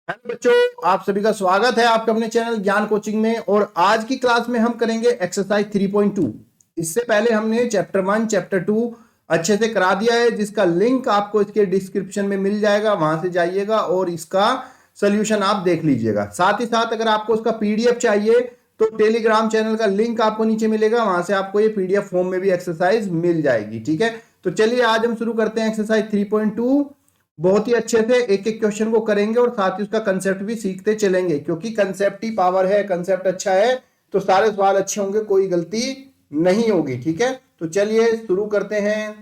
Hello बच्चों, आप सभी का स्वागत है आपके अपने चैनल ज्ञान कोचिंग में। और आज की क्लास में हम करेंगे एक्सरसाइज 3.2। इससे पहले हमने चैप्टर 1 चैप्टर 2 अच्छे से करा दिया है, जिसका लिंक आपको इसके डिस्क्रिप्शन में मिल जाएगा। वहां से जाइएगा और इसका सोल्यूशन आप देख लीजिएगा। साथ ही साथ अगर आपको उसका पीडीएफ चाहिए तो टेलीग्राम चैनल का लिंक आपको नीचे मिलेगा, वहां से आपको ये पीडीएफ फॉर्म में भी एक्सरसाइज मिल जाएगी। ठीक है, तो चलिए आज हम शुरू करते हैं एक्सरसाइज 3.2। बहुत ही अच्छे से एक एक क्वेश्चन को करेंगे और साथ ही उसका कंसेप्ट भी सीखते चलेंगे, क्योंकि कंसेप्ट ही पावर है। कंसेप्ट अच्छा है तो सारे सवाल अच्छे होंगे, कोई गलती नहीं होगी। ठीक है, तो चलिए शुरू करते हैं।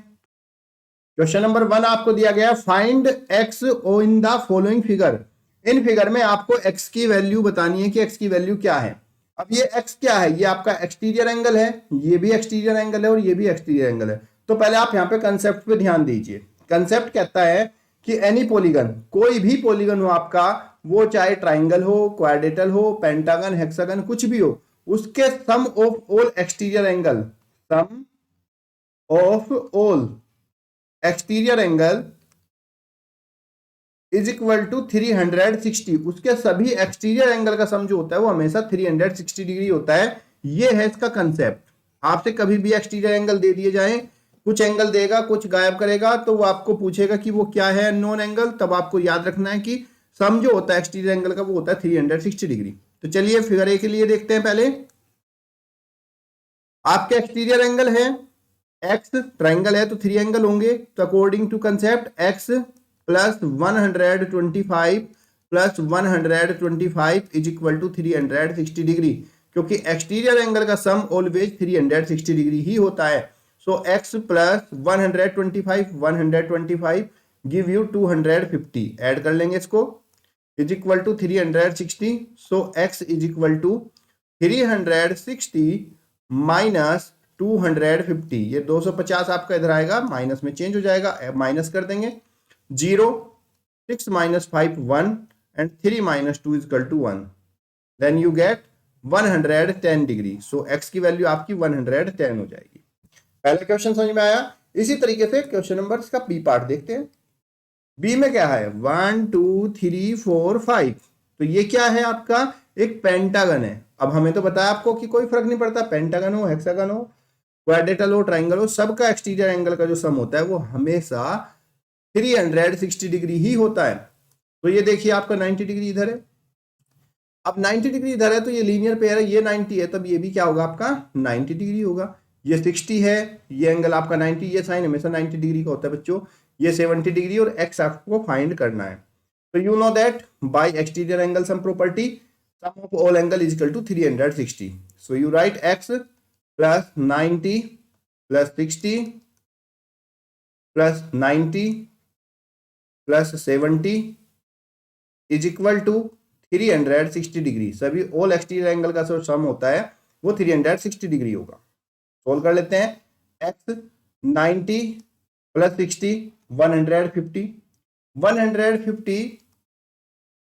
क्वेश्चन नंबर 1 आपको दिया गया, find x O in the following figure. इन फिगर में आपको एक्स की वैल्यू बतानी है कि एक्स की वैल्यू क्या है। अब ये एक्स क्या है, ये आपका एक्सटीरियर एंगल है, ये भी एक्सटीरियर एंगल है और ये भी एक्सटीरियर एंगल है। तो पहले आप यहाँ पे कंसेप्ट पे ध्यान दीजिए। कंसेप्ट कहता है कि एनी पॉलीगन, कोई भी पॉलीगन हो आपका, वो चाहे ट्राइंगल हो, क्वाड्रेटल हो, पेंटागन, हेक्सागन, कुछ भी हो, उसके sum of all exterior angle, sum of all exterior angle is equal to 360। उसके सभी एक्सटीरियर एंगल का सम जो होता है वो हमेशा 360 डिग्री होता है। ये है इसका कंसेप्ट। आपसे कभी भी एक्सटीरियर एंगल दे दिए जाए, कुछ एंगल देगा कुछ गायब करेगा, तो वो आपको पूछेगा कि वो क्या है नॉन एंगल, तब आपको याद रखना है कि सम जो होता है एक्सटीरियर एंगल का वो होता है 360 डिग्री। तो चलिए फिगर ए के लिए देखते हैं। पहले आपके एक्सटीरियर एंगल है एक्स, ट्राइंगल है तो 3 एंगल होंगे। तो according to concept x plus 125 plus 125 is equal to 360 degree, क्योंकि एक्सटीरियर एंगल का सम ऑलवेज 360 डिग्री ही होता है। So x plus 125 give you 250। Add कर लेंगे इसको, is equal to 360। So x is equal to 360 minus 250। ये 250 आपका इधर आएगा, माइनस में चेंज हो जाएगा, माइनस कर देंगे। 0, 6 माइनस 5 1 and 3 minus 2 is equal to 1। Then you get 110 degree. So x की वैल्यू आपकी 110 हो जाएगी। पहला क्वेश्चन समझ में आया। इसी तरीके से क्वेश्चन नंबर इसका बी पार्ट देखते हैं। बी में क्या है, 1 2 3 4 5। तो ये क्या है आपका, एक पेंटागन है। अब हमें तो बताया आपको कि कोई फर्क नहीं पड़ता, पेंटागन हो, हेक्सागन हो, क्वाड्रेटल हो, ट्राइंगल हो, सबका एक्सटीरियर एंगल का जो सम होता है वो हमेशा 360 डिग्री ही होता है। तो ये देखिए आपका 90 डिग्री इधर है। अब 90 डिग्री इधर है तो ये लीनियर पेयर है, ये 90 है, तब ये भी क्या होगा आपका 90 डिग्री होगा। ये 60 है, ये एंगल आपका 90, ये साइन हमेशा 90 डिग्री का होता है बच्चों। ये 70 डिग्री और एक्स आपको फाइंड करना है। तो you know that by exterior angle sum property, sum of all angle is equal to 360। So you write x plus 90 plus 60 plus 90 plus 70 is equal to 360 degree. सभी ऑल एक्सटीरियर एंगल का जो सम होता है वो 360 degree होगा। Solve कर लेते हैं। एक्स 90 प्लस 60 150, 150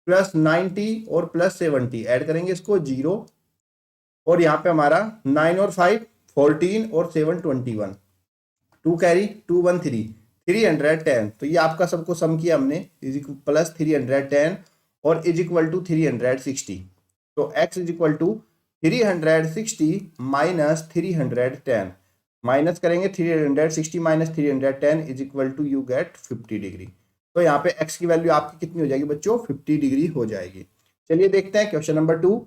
प्लस 90 और प्लस 70 ऐड करेंगे इसको 0। और यहाँ पे हमारा 9 और 5 14 और 7 21, 2 कैरी 2 1 3 310। तो ये आपका सबको सम किया हमने, इज प्लस 310 और इज इक्वल टू 360। तो x is equal to 360 minus 310। Minus करेंगे 360 minus 310 is equal to you get 50 degree. तो यहाँ पे x की वैल्यू आपकी कितनी हो जाएगी बच्चों, 50 डिग्री हो जाएगी। चलिए देखते हैं क्वेश्चन नंबर 2।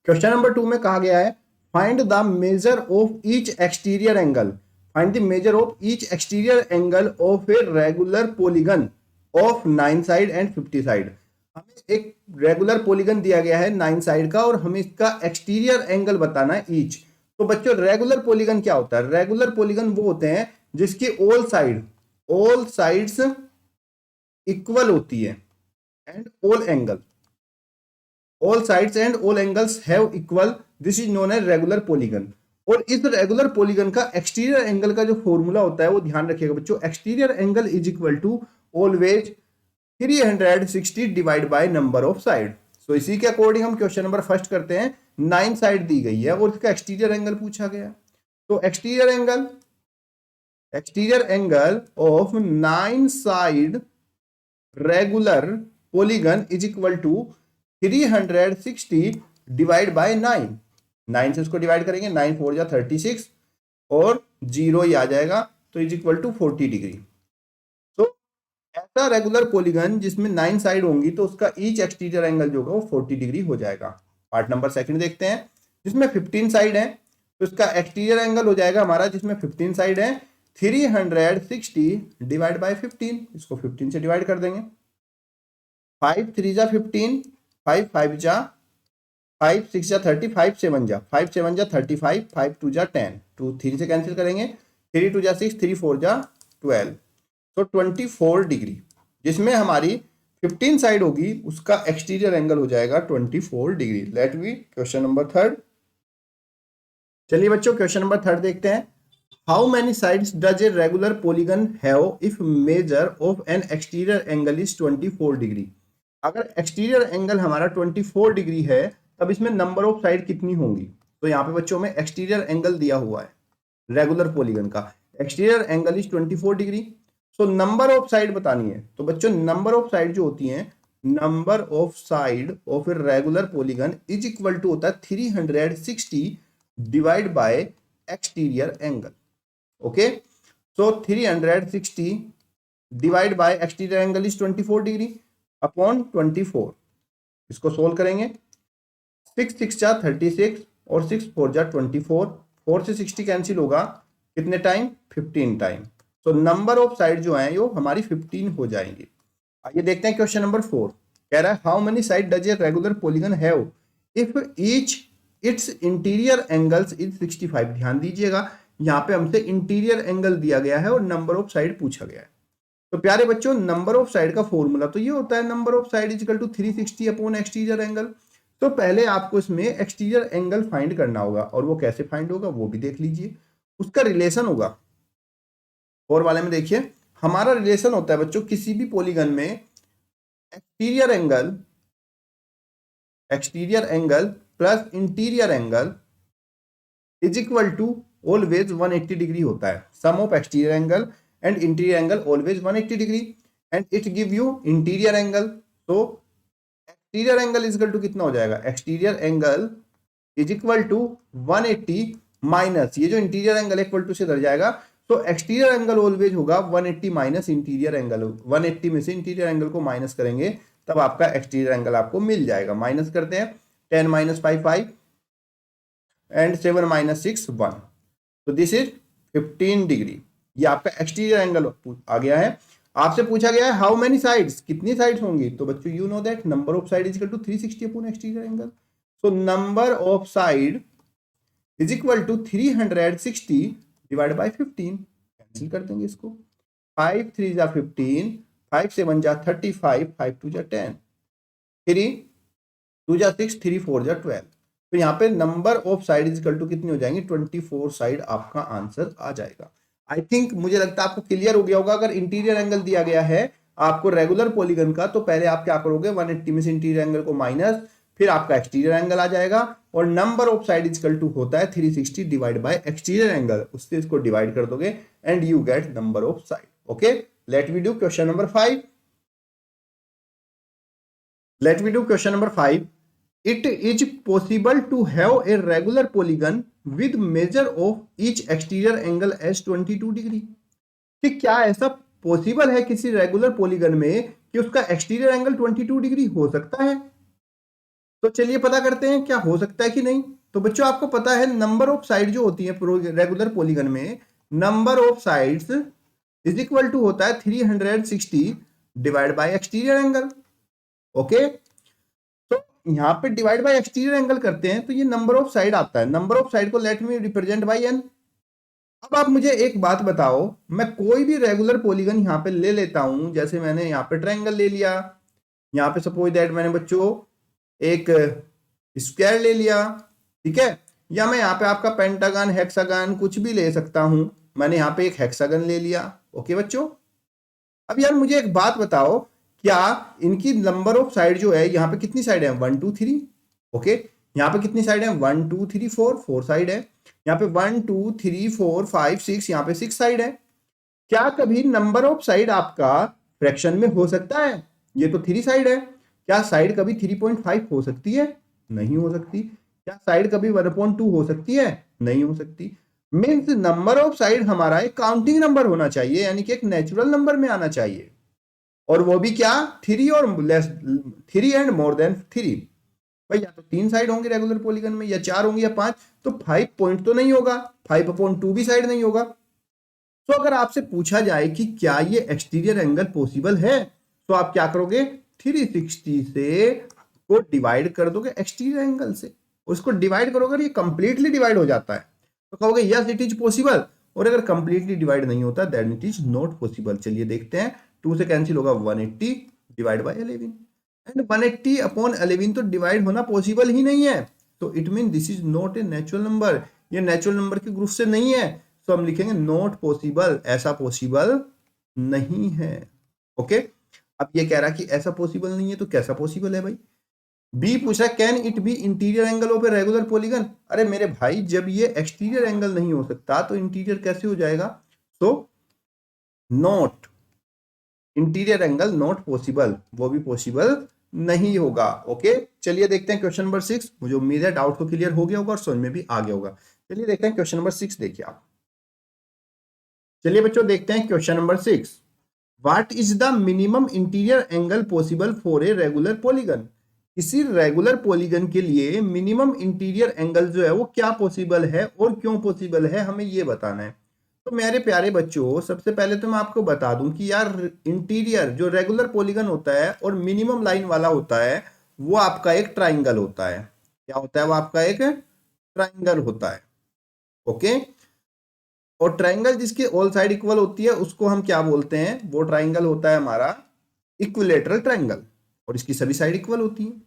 क्वेश्चन नंबर 2 में कहा गया है, find the measure of each exterior angle, find the measure of each exterior angle of a regular polygon of 9 side and 50 side. हमें एक रेगुलर पॉलीगन दिया गया है 9 साइड का और हमें इसका एक्सटीरियर एंगल बताना है ईच। तो बच्चों रेगुलर पॉलीगन क्या होता है, रेगुलर पॉलीगन वो होते हैं जिसकी ऑल साइड्स इक्वल होती है and all sides and all angles have equal, this is known as regular polygon. और इस रेगुलर पॉलीगन का एक्सटीरियर एंगल का जो फॉर्मूला होता है वो ध्यान रखिएगा बच्चों, exterior angle is equal to always 360 divide by number of side. So इसी के अकॉर्डिंग हम क्वेश्चन नंबर फर्स्ट करते हैं। 9 साइड दी गई है और इसका एक्सटीरियर एंगल पूछा गया। तो exterior angle of 9 side regular polygon is equal to 360 divide by 9। 9 से इसको डिवाइड करेंगे, 9 4 जा 36 और 0 ही आ जाएगा, तो इज इक्वल टू 40 डिग्री। तो ऐसा रेगुलर पॉलीगन जिसमें 9 साइड होंगी तो उसका ईच एक्सटीरियर एंगल जो होगा वो 40 डिग्री हो जाएगा। पार्ट नंबर सेकंड देखते हैं, जिसमें 15 साइड है तो इसका एक्सटीरियर एंगल हो जाएगा हमारा, जिसमें 15 साइड है 360 डिवाइड बाय 15। इसको 15 से डिवाइड कर देंगे, 5 3 जा 15, 5 5 जा 5 6 जा 30, 5 7 जा 35, 5 2 जा 10, 2 3 से कैंसिल करेंगे, 3 2 जा 6, 3 4 जा 12, तो 24 डिग्री। जिसमें हमारी 15 साइड होगी उसका एक्सटीरियर एंगल हो जाएगा 24 degree. Let be question number third. चलिए बच्चों क्वेश्चन नंबर थर्ड देखते हैं। How many sides does a regular polygon have if measure of an exterior angle is 24 degree. अगर एक्सटीरियर एंगल हमारा 24 डिग्री है तब इसमें नंबर ऑफ साइड कितनी होंगी। तो यहाँ पे बच्चों में एक्सटीरियर एंगल दिया हुआ है रेगुलर पॉलीगन का, exterior angle is 24 degree. So number of side बतानी है, तो बच्चों नंबर ऑफ साइड जो होती है, number of side of a regular polygon is equal to होता है 360 divide by exterior angle. Okay, so 360 divide by exterior angle is 24 degree upon 24। इसको सोल्व करेंगे, 6 6 जा 36 और 6 4 जा 24, 4 से 60 कैंसिल होगा, कितने टाइम 15 टाइम। तो नंबर ऑफ साइड जो है वो हमारी 15 हो जाएंगी। आइए देखते हैं क्वेश्चन नंबर 4। कह रहा है how many side does a regular polygon have if each it's interior angles is 65। ध्यान दीजिएगा यहाँ पे हमसे इंटीरियर एंगल दिया गया है और नंबर ऑफ साइड पूछा गया है। तो प्यारे बच्चों नंबर ऑफ साइड का फॉर्मूला तो ये होता है number of side is equal to 360 upon exterior angle. तो पहले आपको इसमें एक्सटीरियर एंगल फाइंड करना होगा, और वो कैसे फाइंड होगा वो भी देख लीजिए। उसका रिलेशन होगा, और वाले में देखिए हमारा रिलेशन होता है बच्चों किसी भी पॉलीगन में exterior angle plus interior angle is equal to always 180 degree होता है। Sum of exterior angle and interior angle always 180 degree and it give you interior angle. तो exterior angle is equal to कितना हो जाएगा, exterior angle is equal to 180 minus ये जो interior angle equal to से डर जाएगा, तो एक्सटीरियर एंगल ऑलवेज होगा 180 माइनस इंटीरियर एंगल। 180 में से इंटीरियर एंगल को माइनस करेंगे तब आपका एक्सटीरियर एंगल आपको मिल जाएगा। माइनस करते हैं, 10 माइनस 5 5 एंड 7 माइनस 6 1, तो दिस इज 15 डिग्री। ये आपका एक्सटीरियर एंगल आ गया है। आपसे पूछा गया है हाउ मेनी साइड्स, कितनी साइड्स होंगी। तो बच्चों you know that number of side is equal to 360 upon exterior angle. So number of side is equal to 360 divide by 15। Cancel कर देंगे इसको, 5 3 जा 15, 5 7 जा 35, 5 2 जा 10, 3 2 जा 6, 3 4 जा 12। तो यहाँ पे number of side is equal to कितनी हो जाएंगी, 24 साइड आपका आंसर आ जाएगा। आई थिंक मुझे लगता है आपको क्लियर हो गया होगा। अगर इंटीरियर एंगल दिया गया है आपको रेगुलर पॉलीगन का, तो पहले आप क्या करोगे, 180 में से इंटीरियर एंगल को माइनस, फिर आपका एक्सटीरियर एंगल आ जाएगा, और number of side is equal to होता है 360 डिवाइड बाय एक्सटीरियर एंगल, उससे इसको डिवाइड कर दोगे and you get number of side. Okay, let we do question number 5। Let we do question number 5। It is possible to have a regular polygon with measure of each exterior angle as 22 degree. कि क्या ऐसा possible है किसी regular polygon में कि उसका exterior angle 22 degree हो सकता है। तो चलिए पता करते हैं क्या हो सकता है कि नहीं। तो बच्चों आपको पता है नंबर ऑफ साइड जो होती है रेगुलर पॉलीगन में, number of sides is equal to होता है 360 divide by exterior angle. Okay, यहां पे डिवाइड बाय एक्सटीरियर एंगल करते हैं तो ये नंबर ऑफ साइड आता है। नंबर ऑफ साइड को let me represent by n. अब आप मुझे एक बात बताओ, मैं कोई भी रेगुलर पॉलीगन यहां पे ले लेता हूं, जैसे मैंने यहां पे ट्रायंगल ले लिया, यहां पे सपोज दैट मैंने बच्चों एक स्क्वायर ले लिया, ठीक है, या मैं यहाँ पे आपका पेंटागन हेक्सागन कुछ भी ले सकता हूं। मैंने यहाँ पे एक हेक्सागन ले लिया। ओके बच्चों, अब यार मुझे एक बात बताओ, क्या इनकी नंबर ऑफ साइड जो है यहाँ पे कितनी साइड है, 1 2 3। ओके, यहाँ पे कितनी साइड है, 1 2 3 4 साइड है। यहाँ पे 1 2 3 4 5 6, यहाँ पे 6 साइड है। क्या कभी नंबर ऑफ साइड आपका फ्रैक्शन में हो सकता है? ये तो 3 साइड है। क्या साइड कभी 3.5 हो सकती है? नहीं हो सकती। क्या साइड कभी 1/2 हो सकती है? नहीं हो सकती। मीन्स नंबर ऑफ साइड हमारा एक काउंटिंग नंबर होना चाहिए, यानी कि एक नेचुरल नंबर में आना चाहिए। और वो भी क्या? 3 और लेस, 3 एंड मोर देन 3। भाई या तो 3 साइड होंगे रेगुलर पॉलीगन में, या 4 होंगे, या 5। तो 5 पॉइंट तो नहीं होगा, 5/2 भी साइड नहीं होगा। तो अगर आपसे पूछा जाए कि क्या ये एक्सटीरियर एंगल पॉसिबल है, तो आप क्या करोगे? 360 से को डिवाइड कर दोगे एक्सटीरियर एंगल से, उसको डिवाइड करोगे, ये कंप्लीटली डिवाइड हो जाता है, तो कहोगे यस इट इज पॉसिबल। और अगर कंप्लीटली डिवाइड नहीं होता then it is not possible. चलिए देखते हैं, 2 से कैंसिल होगा 180 डिवाइड बाय 11, एंड 180 अपॉन 11 तो डिवाइड होना पॉसिबल ही नहीं है। तो it mean this is not a natural number, ये नेचुरल नंबर के ग्रुप से नहीं है। तो हम लिखेंगे नॉट पॉसिबल, ऐसा पॉसिबल नहीं है। ओके, अब ये कह रहा कि ऐसा पॉसिबल नहीं है, तो कैसा पॉसिबल है भाई? बी पूछ रहा है can it be interior angle of a regular polygon. अरे मेरे भाई, जब ये एक्सटीरियर एंगल नहीं हो सकता तो इंटीरियर कैसे हो जाएगा? तो not interior angle not possible, वो भी पॉसिबल नहीं होगा। ओके, चलिए देखते हैं क्वेश्चन नंबर 6। मुझे उम्मीद है डाउट तो क्लियर हो गया होगा और समझ में भी आ गया होगा। चलिए देखते हैं क्वेश्चन नंबर 6, देखिए आप। चलिए बच्चों देखते हैं question number 6। What is the minimum interior angle possible for a regular polygon. किसी रेगुलर पॉलीगन के लिए मिनिमम इंटीरियर एंगल जो है वो क्या पॉसिबल है और क्यों पॉसिबल है, हमें ये बताना है। तो मेरे प्यारे बच्चों, सबसे पहले तो मैं आपको बता दूं कि यार इंटीरियर जो रेगुलर पॉलीगन होता है और मिनिमम लाइन वाला होता है, वो आपका एक ट्राइंगल होता है। क्या होता है? वो आपका एक ट्राइंगल होता है। ओके, और ट्राइंगल जिसकी ऑल साइड इक्वल होती है उसको हम क्या बोलते हैं? वो ट्राइंगल होता है हमारा इक्विलेटरल ट्राइंगल, और इसकी सभी साइड इक्वल होती है।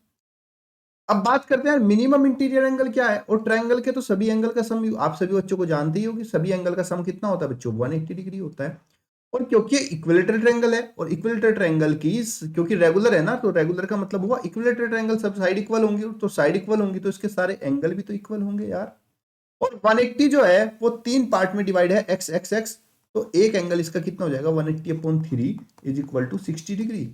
अब बात करते हैं मिनिमम इंटीरियर एंगल क्या है। और ट्राइंगल के तो सभी एंगल का सम आप सभी बच्चों को जानते ही हो कि सभी एंगल का सम कितना होता है बच्चों? 180 डिग्री होता है। और क्योंकि इक्विलेटरल ट्रायंगल है, और इक्विलेटरल ट्रायंगल की क्योंकि रेगुलर है ना, तो रेगुलर का मतलब हुआ इक्विलेटरल ट्रायंगल सब साइड इक्वल होंगी, तो साइड इक्वल होंगी तो इसके सारे एंगल भी तो इक्वल होंगे यार। और 180 जो है वो 3 पार्ट में डिवाइड है, एक्स एक्स एक्स। तो एक एंगल इसका कितना हो जाएगा? 180/3 इज इक्वल टू 60 डिग्री।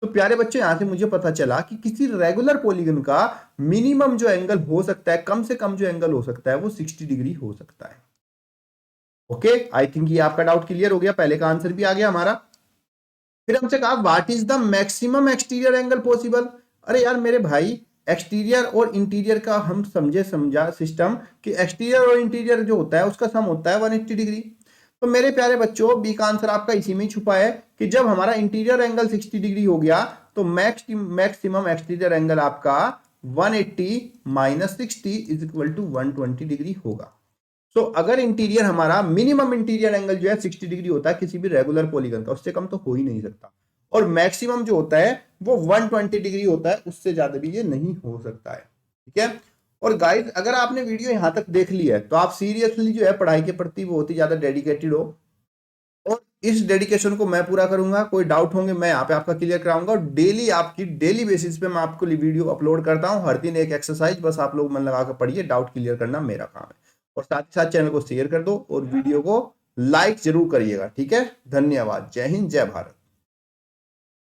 तो प्यारे बच्चे, यहां से मुझे पता चला कि किसी रेगुलर पॉलीगन का मिनिमम जो एंगल हो सकता है, कम से कम जो एंगल हो सकता है वो 60 डिग्री हो सकता है। ओके, आई थिंक ये आपका डाउट क्लियर हो गया, पहले का आंसर भी आ गया हमारा। फिर हमसे कहा what is the maximum exterior angle possible. अरे यार मेरे भाई, एक्सटीरियर और इंटीरियर का हम समझा सिस्टम कि एक्सटीरियर और इंटीरियर जो होता है उसका सम होता है 180 डिग्री। तो मेरे प्यारे बच्चों, बी का आंसर आपका इसी में छुपा है कि जब हमारा इंटीरियर एंगल 60 डिग्री हो गया तो मैक्सिमम एक्सटीरियर एंगल आपका 180 - 60 इज इक्वल टू 120 डिग्री होगा। तो अगर इंटीरियर हमारा मिनिमम इंटीरियर एंगल जो है 60 डिग्री होता है किसी भी रेगुलर पॉलीगन का, उससे कम तो हो ही नहीं सकता। और मैक्सिमम जो होता है वो 120 डिग्री होता है, उससे ज्यादा भी ये नहीं हो सकता है। ठीक है। और गाइस, अगर आपने वीडियो यहां तक देख ली है तो आप सीरियसली जो है पढ़ाई के प्रति बहुत ही ज्यादा डेडिकेटेड हो, और इस डेडिकेशन को मैं पूरा करूंगा। कोई डाउट होंगे मैं यहाँ पे आपका क्लियर कराऊंगा, और डेली आपकी डेली बेसिस पे मैं आपको वीडियो अपलोड करता हूँ, हर दिन एक एक्सरसाइज। बस आप लोग मन लगा कर पढ़िए, डाउट क्लियर करना मेरा काम है। और साथ ही साथ चैनल को शेयर कर दो और वीडियो को लाइक जरूर करिएगा। ठीक है, धन्यवाद। जय हिंद, जय भारत।